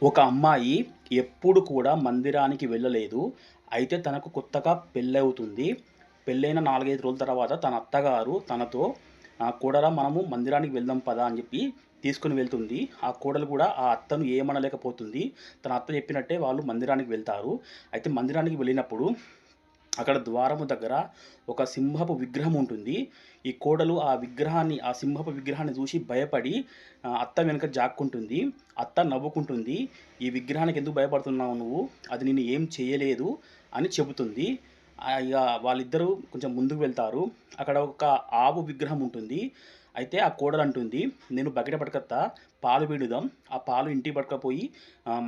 ఒక అమ్మాయి ఎప్పుడు కూడా మందిరానికి వెళ్ళలేదు. అయితే తనకు కొత్తగా పెళ్ళవుతుంది. పెళ్ళైన 4, 5 రోజుల తర్వాత తన అత్తగారు తనతో "కోడలా మనము మందిరానికి వెళ్దాం పదా" అని చెప్పి తీసుకొని వెళ్తుంది. ఆ కోడలు కూడా ఆ అత్తను ఏమనలేకపోతుంది. తన అత్త చెప్పినట్టే వాళ్ళు మందిరానికి వెళ్తారు. అయితే మందిరానికి వెళ్ళినప్పుడు అక్కడ ద్వారము దగ్గర ఒక సింహపు విగ్రహం ఉంటుంది. ఈ కోడలు ఆ సింహపు విగ్రహాన్ని చూసి భయపడి అత్త వెనక జాక్కుంటుంది. అత్త నవ్వుకుంటుంది. "ఈ విగ్రహానికి ఎందుకు భయపడుతున్నావు నువ్వు? అది నిన్ను ఏం చేయలేదు" అని చెబుతుంది. ఇగ వాళ్ళిద్దరూ కొంచెం ముందుకు వెళ్తారు. అక్కడ ఒక ఆవు విగ్రహం ఉంటుంది. అయితే ఆ కోడలంటుంది, "నేను బకెట పట్టుకొత్తా, పాలు పిండుదాం. ఆ పాలు ఇంటికి పట్టుకపోయి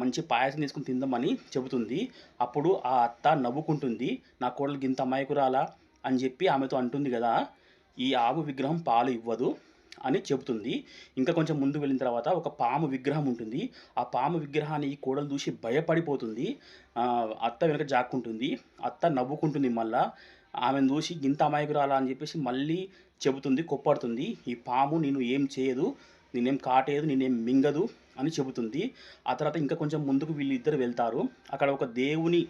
మంచి పాయసం చేసుకొని తిందామని" చెబుతుంది. అప్పుడు ఆ అత్త నవ్వుకుంటుంది. "నా కోడలు గింత అమాయకురాలా" అని చెప్పి ఆమెతో అంటుంది గదా! "ఈ ఆవు విగ్రహం పాలు ఇవ్వదు" అని చెబుతుంది. ఇంకా కొంచెం ముందుకు వెళ్ళిన తర్వాత ఒక పాము విగ్రహం ఉంటుంది. ఆ పాము విగ్రహాన్ని ఈ కోడలు చూసి భయపడిపోతుంది. అత్త వెనక జాక్కుంటుంది. అత్త నవ్వుకుంటుంది మళ్ళా. ఆమెను చూసి "గింత అమాయకురాలా" అని చెప్పేసి మళ్ళీ చెబుతుంది, కోప్పడుతుంది. "ఈ పాము నిన్ను ఏం చేయదు, నిన్నేం కాటేయదు, నిన్నేం మింగదు" అని చెబుతుంది. ఆ తర్వాత ఇంకా కొంచెం ముందుకు వీళ్ళిద్దరు వెళ్తారు. అక్కడ ఒక దేవుని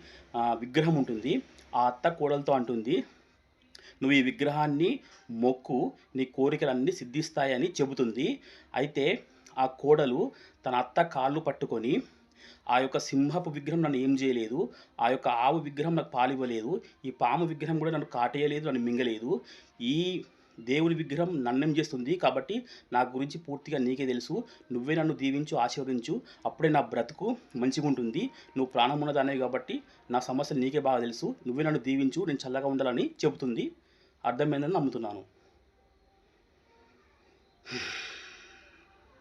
విగ్రహం ఉంటుంది. ఆ అత్త కోడలతో అంటుంది, "నువ్వు ఈ విగ్రహాన్ని మొక్కు, నీ కోరికలన్నీ సిద్ధిస్తాయని" చెబుతుంది. అయితే ఆ కోడలు తన అత్త కాళ్ళు పట్టుకొని, "ఆ యొక్క సింహపు విగ్రహం నన్ను ఏం చేయలేదు. ఆ యొక్క ఆవు విగ్రహం నాకు పాలివ్వలేదు. ఈ పాము విగ్రహం కూడా నన్ను కాటేయలేదు, నన్ను మింగలేదు. ఈ దేవుని విగ్రహం నన్నేం చేస్తుంది. కాబట్టి నా గురించి పూర్తిగా నీకే తెలుసు. నువ్వే నన్ను దీవించు, ఆశీర్వదించు. అప్పుడే నా బ్రతుకు మంచిగుంటుంది. నువ్వు ప్రాణం ఉన్నదానివి కాబట్టి నా సమస్యలు నీకే బాగా తెలుసు. నువ్వే నన్ను దీవించు, నేను చల్లగా ఉండాలని" చెబుతుంది. అర్థమైందని నమ్ముతున్నాను.